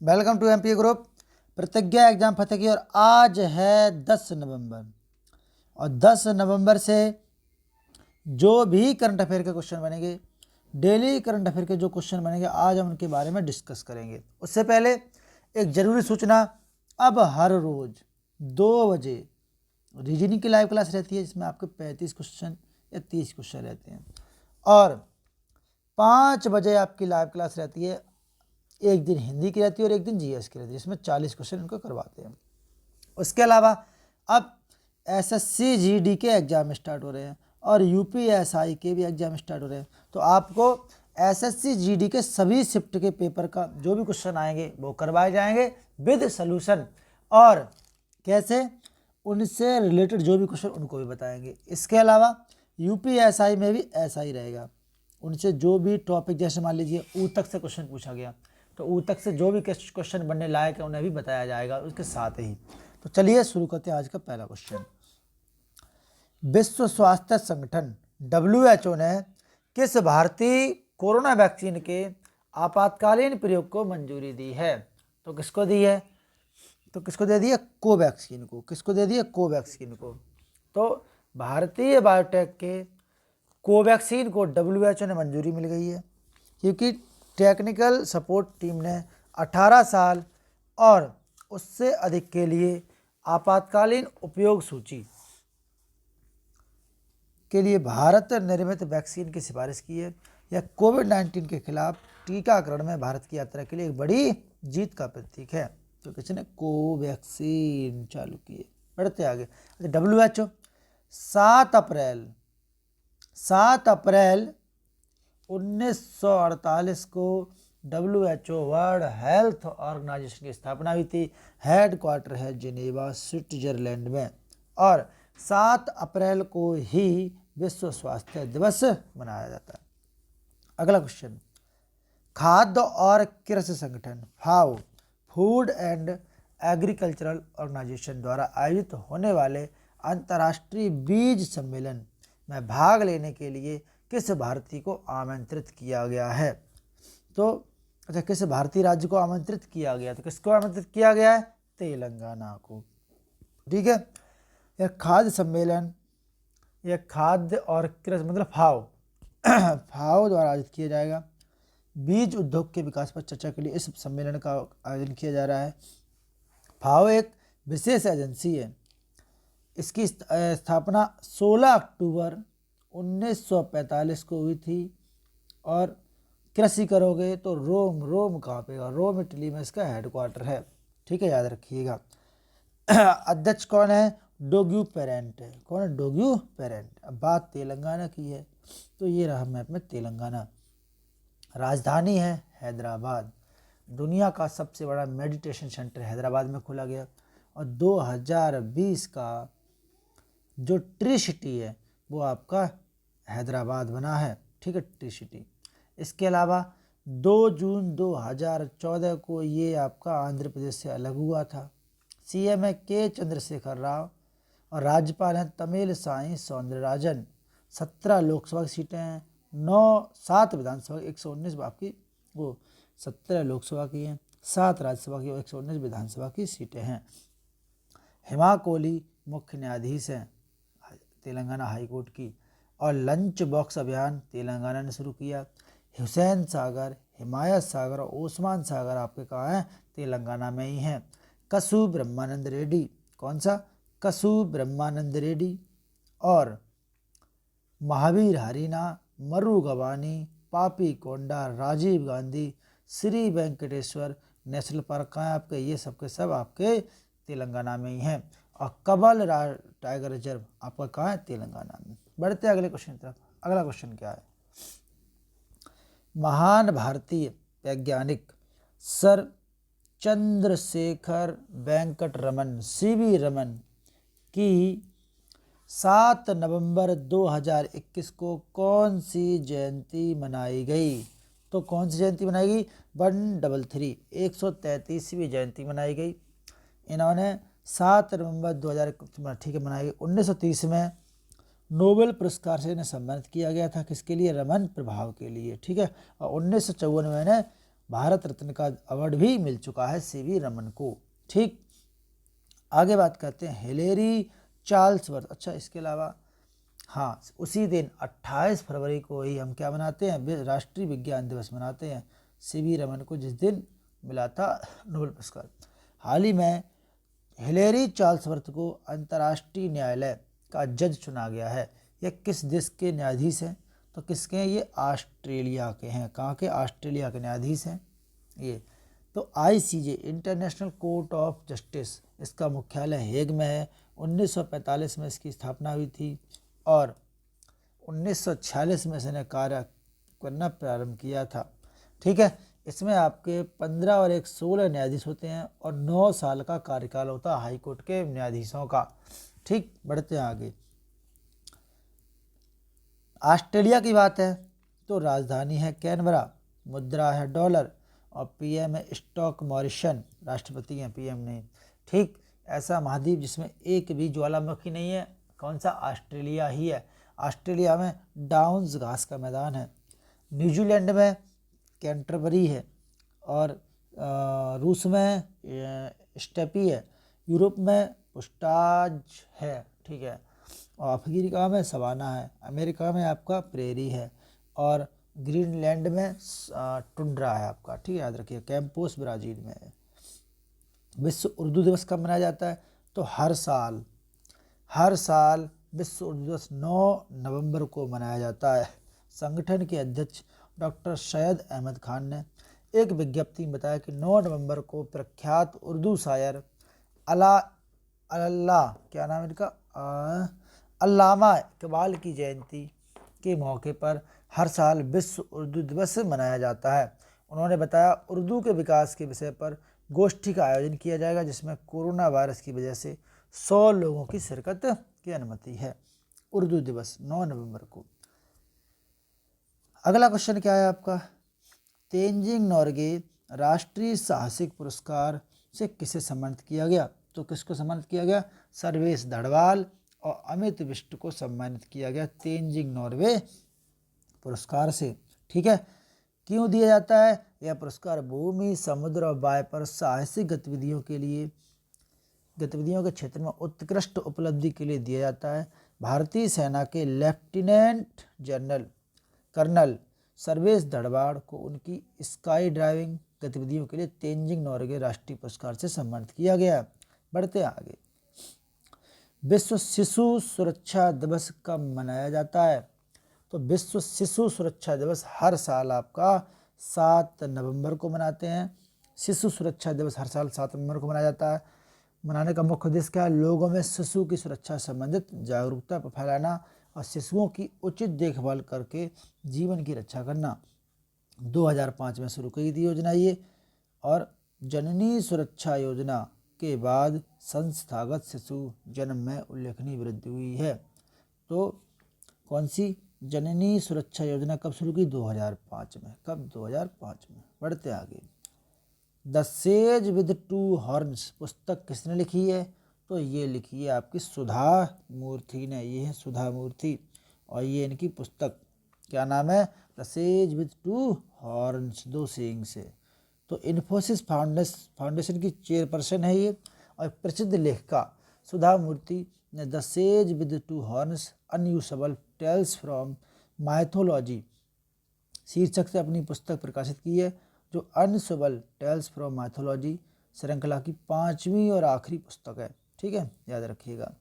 Welcome to MP group. प्रतिज्ञा exam फतेह की और आज है 10 नवंबर और 10 नवंबर से जो भी करंट अफेयर के क्वेश्चन बनेंगे, डेली करंट अफेयर के जो क्वेश्चन बनेंगे, आज हम उनके बारे में डिस्कस करेंगे। उससे पहले एक ज़रूरी सूचना, अब हर रोज़ 2 बजे रीजनिंग की लाइव क्लास रहती है जिसमें आपके 35 क्वेश्चन या 30 क्वेश्चन रहते हैं और 5 बजे आपकी लाइव क्लास रहती है। एक दिन हिंदी की रहती है और एक दिन जीएस की रहती है, जिसमें 40 क्वेश्चन इनको करवाते हैं। उसके अलावा अब एसएससी जीडी के एग्ज़ाम स्टार्ट हो रहे हैं और यूपीएसआई के भी एग्ज़ाम स्टार्ट हो रहे हैं। तो आपको एसएससी जीडी के सभी शिफ्ट के पेपर का जो भी क्वेश्चन आएंगे वो करवाए जाएंगे विद सॉल्यूशन, और कैसे उनसे रिलेटेड जो भी क्वेश्चन उनको भी बताएंगे। इसके अलावा यूपीएसआई में भी ऐसा ही रहेगा, उनसे जो भी टॉपिक, जैसे मान लीजिए ऊतक से क्वेश्चन पूछा गया तो ऊतक से जो भी क्वेश्चन बनने लायक है उन्हें भी बताया जाएगा उसके साथ ही। तो चलिए शुरू करते हैं आज का पहला क्वेश्चन। विश्व स्वास्थ्य संगठन WHO ने किस भारतीय कोरोना वैक्सीन के आपातकालीन प्रयोग को मंजूरी दी है? तो किसको दी है? तो किसको दे दी है? कोवैक्सीन को। किसको दे दी है? कोवैक्सीन को। तो भारतीय बायोटेक के कोवैक्सीन को WHO ने मंजूरी मिल गई है क्योंकि टेक्निकल सपोर्ट टीम ने 18 साल और उससे अधिक के लिए आपातकालीन उपयोग सूची के लिए भारत निर्मित वैक्सीन की सिफारिश की है। यह कोविड-19 के खिलाफ टीकाकरण में भारत की यात्रा के लिए एक बड़ी जीत का प्रतीक है। तो किसने? कोवैक्सीन चालू की है। बढ़ते आगे। WHO 7 अप्रैल 1948 को WHO वर्ल्ड हेल्थ ऑर्गेनाइजेशन की स्थापना हुई थी। हेडक्वार्टर है जिनेवा, स्विट्जरलैंड में, और 7 अप्रैल को ही विश्व स्वास्थ्य दिवस मनाया जाता है। अगला क्वेश्चन, खाद्य और कृषि संगठन FAO, food and agricultural organisation द्वारा आयोजित होने वाले अंतर्राष्ट्रीय बीज सम्मेलन में भाग लेने के लिए किस भारतीय को आमंत्रित किया गया है? तो अच्छा, किस भारतीय राज्य को आमंत्रित किया गया? तो किसको आमंत्रित किया गया है? तेलंगाना को। ठीक है। यह खाद्य सम्मेलन, यह खाद्य और कृषि मतलब FAO द्वारा आयोजित किया जाएगा। बीज उद्योग के विकास पर चर्चा के लिए इस सम्मेलन का आयोजन किया जा रहा है। FAO एक विशेष एजेंसी है। इसकी स्थापना 16 अक्टूबर 1945 को हुई थी। और कृषि करोगे तो रोम कहाँ पे? रोम इटली में इसका हेडक्वार्टर है। ठीक है, याद रखिएगा। अध्यक्ष कौन है? डोग्यू पेरेंट है। कौन है? डोग्यू पेरेंट। अब बात तेलंगाना की है तो ये रहा मैप में तेलंगाना। राजधानी है हैदराबाद। दुनिया का सबसे बड़ा मेडिटेशन सेंटर हैदराबाद में खोला गया और 2020 का जो ट्री सिटी है वो आपका हैदराबाद बना है। ठीक है, ट्री सिटी। इसके अलावा 2 जून 2014 को ये आपका आंध्र प्रदेश से अलग हुआ था। CM है के चंद्रशेखर राव और राज्यपाल हैं तमिलसाई सौंदरराजन। 17 लोकसभा की सीटें हैं, 7 विधानसभा, 119 आपकी वो 17 लोकसभा की हैं, 7 राज्यसभा की और 119 विधानसभा की सीटें हैं। हेमा कोहली मुख्य न्यायाधीश हैं तेलंगाना हाई कोर्ट की। और लंच बॉक्स अभियान तेलंगाना ने शुरू किया। हुसैन सागर, हिमायत सागर और ओस्मान सागर आपके कहाँ हैं? तेलंगाना में ही हैं। कसु ब्रह्मानंद रेड्डी, कौन सा? कसु ब्रह्मानंद रेड्डी और महावीर हरीना, मरु गवानी, पापी कोंडा, राजीव गांधी, श्री वेंकटेश्वर नेशनल पार्क कहाँ है आपके? ये सबके सब आपके तेलंगाना में ही हैं। और कबल टाइगर रिजर्व आपका कहाँ है? तेलंगाना में। बढ़ते अगले क्वेश्चन की तरफ। अगला क्वेश्चन क्या है? महान भारतीय वैज्ञानिक सर चंद्रशेखर वेंकट रमन CV रमन की 7 नवंबर 2021 को कौन सी जयंती मनाई गई? तो कौन सी जयंती मनाई गई? 133 133वीं जयंती मनाई गई। इन्होंने 7 नवंबर 2021 ठीक है मनाई गई। 1930 में नोबेल पुरस्कार से इन्हें सम्मानित किया गया था। किसके लिए? रमन प्रभाव के लिए। ठीक है। और 1954 में इन्हें भारत रत्न का अवार्ड भी मिल चुका है सीवी रमन को। ठीक, आगे बात करते हैं हिलेरी चार्ल्सवर्थ। अच्छा, इसके अलावा हाँ, उसी दिन 28 फरवरी को ही हम क्या मनाते हैं, राष्ट्रीय विज्ञान दिवस मनाते हैं सीवी रमन को, जिस दिन मिला था नोबेल पुरस्कार। हाल ही में हिलेरी चार्ल्सवर्थ को अंतर्राष्ट्रीय न्यायालय का जज चुना गया है। ये किस देश के न्यायाधीश हैं, तो किसके हैं, ये ऑस्ट्रेलिया के हैं। कहाँ के, ऑस्ट्रेलिया के न्यायाधीश हैं ये। तो ICJ international court of justice, इसका मुख्यालय हेग में है। 1945 में इसकी स्थापना हुई थी और 1946 में इसने कार्य करना प्रारंभ किया था। ठीक है, इसमें आपके 15 और 16 न्यायाधीश होते हैं और 9 साल का कार्यकाल होता है हाईकोर्ट के न्यायाधीशों का। ठीक, बढ़ते हैं आगे। ऑस्ट्रेलिया की बात है तो राजधानी है कैनबरा, मुद्रा है डॉलर और पीएम है स्टॉक मॉरिसन, राष्ट्रपति हैं, पीएम नहीं। ठीक, ऐसा महाद्वीप जिसमें एक भी ज्वालामुखी नहीं है, कौन सा, ऑस्ट्रेलिया ही है। ऑस्ट्रेलिया में डाउन्स घास का मैदान है। न्यूजीलैंड में कैंटरबरी है और रूस में स्टेपी है। यूरोप में पुस्टाज है। ठीक है, और अफ्रीका में सवाना है। अमेरिका में आपका प्रेरी है और ग्रीनलैंड में टुंड्रा है आपका। ठीक है, याद रखिए। कैंपोस ब्राज़ील में है। विश्व उर्दू दिवस कब मनाया जाता है, तो हर साल विश्व उर्दू दिवस 9 नवंबर को मनाया जाता है। संगठन के अध्यक्ष डॉक्टर सैयद अहमद खान ने एक विज्ञप्ति में बताया कि 9 नवंबर को प्रख्यात उर्दू शायर क्या नाम है इनका, अल्लामा इकबाल की जयंती के मौके पर हर साल विश्व उर्दू दिवस मनाया जाता है। उन्होंने बताया उर्दू के विकास के विषय पर गोष्ठी का आयोजन किया जाएगा, जिसमें कोरोना वायरस की वजह से 100 लोगों की शिरकत की अनुमति है। उर्दू दिवस 9 नवंबर को। अगला क्वेश्चन क्या है आपका, तेंजिंग नोर्गे राष्ट्रीय साहसिक पुरस्कार से किसे सम्मानित किया गया, तो किसको सम्मानित किया गया, सर्वेश धड़वाल और अमित बिष्ट को सम्मानित किया गया तेंजिंग नॉर्वे पुरस्कार से। ठीक है, क्यों दिया जाता है, यह पुरस्कार भूमि, समुद्र और वायु पर साहसिक गतिविधियों के क्षेत्र में उत्कृष्ट उपलब्धि के लिए दिया जाता है। भारतीय सेना के लेफ्टिनेंट जनरल कर्नल सर्वेश धड़वाड़ को उनकी स्काई ड्राइविंग गतिविधियों के लिए तेंजिंग नोर्गे राष्ट्रीय पुरस्कार से सम्मानित किया गया। बढ़ते आगे। विश्व शिशु सुरक्षा दिवस कब मनाया जाता है, तो विश्व शिशु सुरक्षा दिवस हर साल आपका 7 नवंबर को मनाते हैं। शिशु सुरक्षा दिवस हर साल 7 नवंबर को मनाया जाता है। मनाने का मुख्य उद्देश्य क्या है, लोगों में शिशु की सुरक्षा संबंधित जागरूकता फैलाना और शिशुओं की उचित देखभाल करके जीवन की रक्षा करना। 2005 में शुरू की थी योजना ये, और जननी सुरक्षा योजना के बाद संस्थागत शिशु जन्म में उल्लेखनीय वृद्धि हुई है। तो कौन सी, जननी सुरक्षा योजना कब शुरू की, 2005 में। कब, 2005 में। बढ़ते आगे। द सेज विद 2 हॉर्न्स पुस्तक किसने लिखी है, तो ये लिखी है आपकी सुधा मूर्ति ने। ये है सुधा मूर्ति और ये इनकी पुस्तक क्या नाम है, द सेज विद 2 हॉर्न्स, 2 सींग से। तो इन्फोसिस फाउंडेशन की चेयरपर्सन है ये और प्रसिद्ध लेखिका सुधा मूर्ति ने the sage with 2 horns unusable tales from mythology शीर्षक से अपनी पुस्तक प्रकाशित की है, जो अनयूजेबल टेल्स फ्रॉम माइथोलॉजी श्रृंखला की 5वीं और आखिरी पुस्तक है। ठीक है, याद रखिएगा।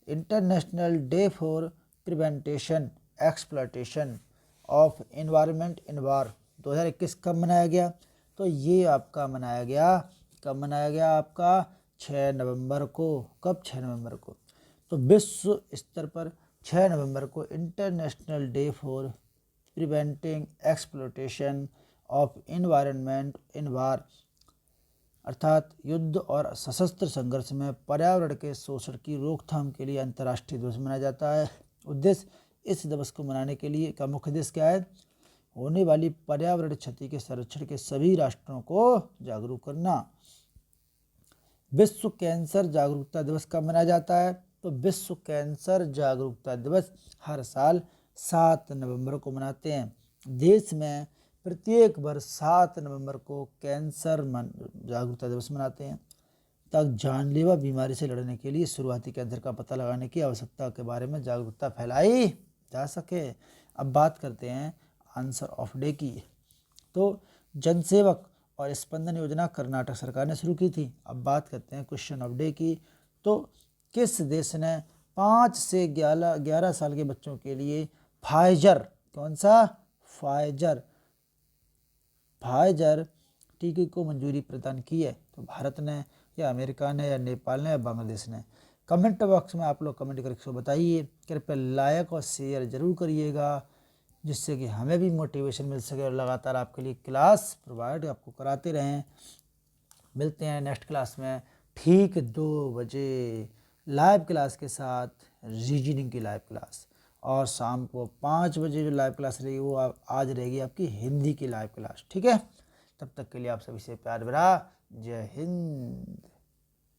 International day for prevention exploitation of environment in war 2021 कब मनाया गया, तो ये आपका मनाया गया, कब मनाया गया आपका 6 नवंबर को। कब, 6 नवंबर को। तो विश्व स्तर पर 6 नवंबर को international day for preventing exploitation of environment in war अर्थात युद्ध और सशस्त्र संघर्ष में पर्यावरण के शोषण की रोकथाम के लिए अंतर्राष्ट्रीय दिवस मनाया जाता है। उद्देश्य, इस दिवस को मनाने के लिए का मुख्य उद्देश्य क्या है, होने वाली पर्यावरण क्षति के संरक्षण के सभी राष्ट्रों को जागरूक करना। विश्व कैंसर जागरूकता दिवस कब मनाया जाता है, तो विश्व कैंसर जागरूकता दिवस हर साल 7 नवंबर को मनाते हैं। देश में प्रत्येक वर्ष 7 नवंबर को कैंसर जागरूकता दिवस मनाते हैं। तक जानलेवा बीमारी से लड़ने के लिए शुरुआती कैंसर का पता लगाने की आवश्यकता के बारे में जागरूकता फैलाई जा सके। अब बात करते हैं आंसर ऑफ डे की। तो जनसेवक और स्पंदन योजना कर्नाटक सरकार ने शुरू की थी। अब बात करते हैं क्वेश्चन ऑफ डे की। तो किस देश ने 5 से 11 साल के बच्चों के लिए फाइजर, कौन सा, फाइजर टीके को मंजूरी प्रदान की है? तो भारत ने, या अमेरिका ने, या नेपाल ने, या बांग्लादेश ने? कमेंट बॉक्स में आप लोग कमेंट करके बताइए। कृपया लाइक और शेयर जरूर करिएगा, जिससे कि हमें भी मोटिवेशन मिल सके और लगातार आपके लिए क्लास प्रोवाइड आपको कराते रहें। मिलते हैं नेक्स्ट क्लास में ठीक 2 बजे लाइव क्लास के साथ, रीजनिंग की लाइव क्लास। और शाम को 5 बजे जो लाइव क्लास रहेगी वो आज रहेगी आपकी हिंदी की लाइव क्लास। ठीक है, तब तक के लिए आप सभी से प्यार भरा जय हिंद।